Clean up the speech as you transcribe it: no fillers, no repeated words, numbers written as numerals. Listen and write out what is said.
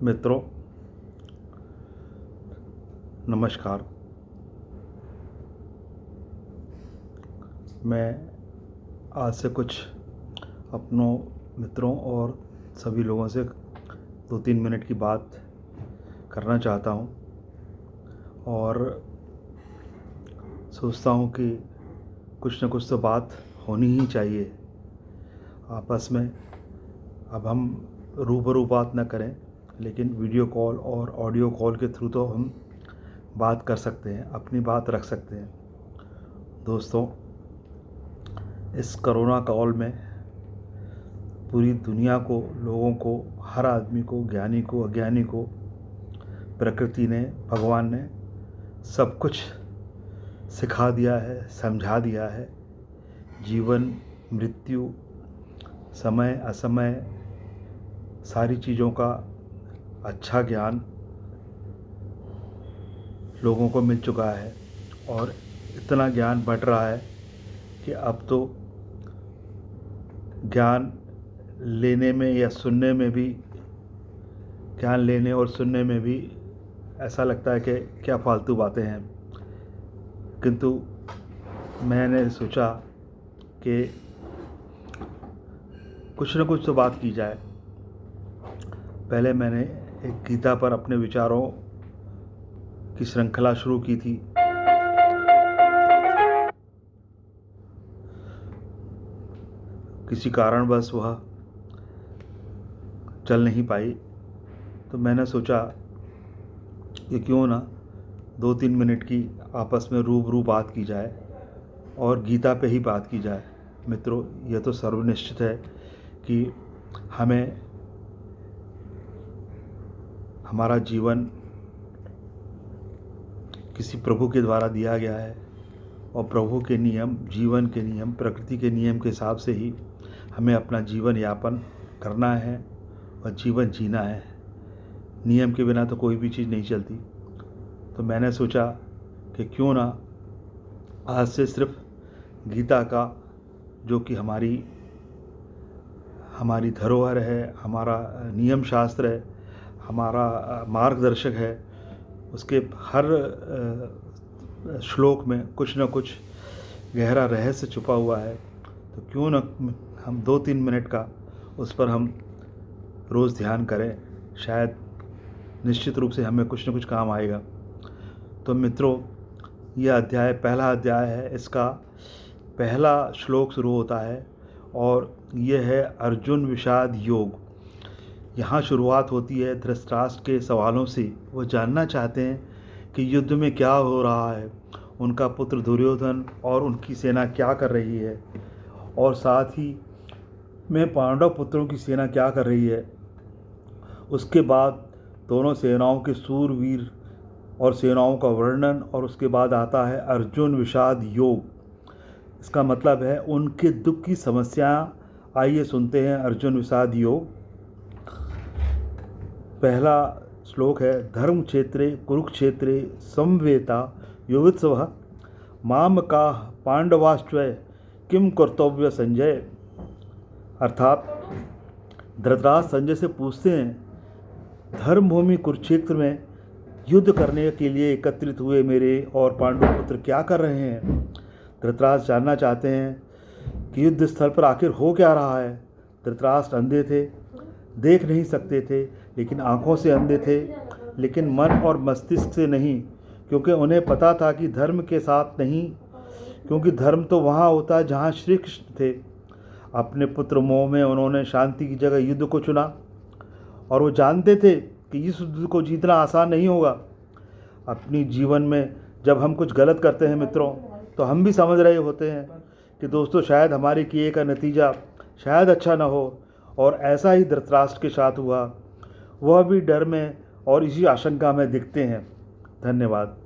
मित्रों, नमस्कार। मैं आज से कुछ अपनों मित्रों और सभी लोगों से 2-3 मिनट की बात करना चाहता हूँ और सोचता हूँ कि कुछ न कुछ तो बात होनी ही चाहिए आपस में। अब हम रूबरू बात न करें, लेकिन वीडियो कॉल और ऑडियो कॉल के थ्रू तो हम बात कर सकते हैं, अपनी बात रख सकते हैं। दोस्तों, इस कोरोना काल में पूरी दुनिया को, लोगों को, हर आदमी को, ज्ञानी को, अज्ञानी को प्रकृति ने, भगवान ने सब कुछ सिखा दिया है, समझा दिया है। जीवन, मृत्यु, समय, असमय, सारी चीज़ों का अच्छा ज्ञान लोगों को मिल चुका है और इतना ज्ञान बढ़ रहा है कि अब तो ज्ञान लेने में या सुनने में भी, ज्ञान लेने और सुनने में भी ऐसा लगता है कि क्या फालतू बातें हैं। किंतु मैंने सोचा कि कुछ न कुछ तो बात की जाए। पहले मैंने एक गीता पर अपने विचारों की श्रृंखला शुरू की थी। किसी कारणवश वह चल नहीं पाई, तो मैंने सोचा कि क्यों ना 2-3 मिनट की आपस में रूबरू बात की जाए और गीता पे ही बात की जाए। मित्रों, यह तो सर्वनिश्चित है कि हमें हमारा जीवन किसी प्रभु के द्वारा दिया गया है और प्रभु के नियम, जीवन के नियम, प्रकृति के नियम के हिसाब से ही हमें अपना जीवन यापन करना है और जीवन जीना है। नियम के बिना तो कोई भी चीज़ नहीं चलती। तो मैंने सोचा कि क्यों ना आज से सिर्फ गीता का, जो कि हमारी धरोहर है, हमारा नियम शास्त्र है, हमारा मार्गदर्शक है, उसके हर श्लोक में कुछ न कुछ गहरा रहस्य छुपा हुआ है। तो क्यों न हम 2-3 मिनट का उस पर हम रोज़ ध्यान करें, शायद निश्चित रूप से हमें कुछ न कुछ काम आएगा। तो मित्रों, यह अध्याय पहला अध्याय है। इसका पहला श्लोक शुरू होता है और यह है अर्जुन विषाद योग। यहाँ शुरुआत होती है धृतराष्ट्र के सवालों से। वो जानना चाहते हैं कि युद्ध में क्या हो रहा है, उनका पुत्र दुर्योधन और उनकी सेना क्या कर रही है, और साथ ही में पांडव पुत्रों की सेना क्या कर रही है। उसके बाद दोनों सेनाओं के सूरवीर और सेनाओं का वर्णन, और उसके बाद आता है अर्जुन विषाद योग। इसका मतलब है उनके दुख की समस्या। आइए सुनते हैं अर्जुन विषाद योग। पहला श्लोक है, धर्म क्षेत्रे कुरुक्षेत्रे समवेता युवत्सव माम का पांडवाश्चय किम कर्तव्य संजय। अर्थात धृतराष्ट्र संजय से पूछते हैं, धर्मभूमि कुरुक्षेत्र में युद्ध करने के लिए एकत्रित हुए मेरे और पांडु पुत्र क्या कर रहे हैं। धृतराष्ट्र जानना चाहते हैं कि युद्ध स्थल पर आखिर हो क्या रहा है। धृतराष्ट्र अंधे थे, देख नहीं सकते थे, लेकिन आँखों से अंधे थे, लेकिन मन और मस्तिष्क से नहीं, क्योंकि उन्हें पता था कि धर्म के साथ नहीं, क्योंकि धर्म तो वहाँ होता है जहाँ श्री कृष्ण थे। अपने पुत्र मोह में उन्होंने शांति की जगह युद्ध को चुना और वो जानते थे कि इस युद्ध को जीतना आसान नहीं होगा। अपनी जीवन में जब हम कुछ गलत करते हैं मित्रों, तो हम भी समझ रहे होते हैं कि दोस्तों शायद हमारे किए का नतीजा शायद अच्छा ना हो, और ऐसा ही धृतराष्ट्र के साथ हुआ। वह भी डर में और इसी आशंका में दिखते हैं। धन्यवाद।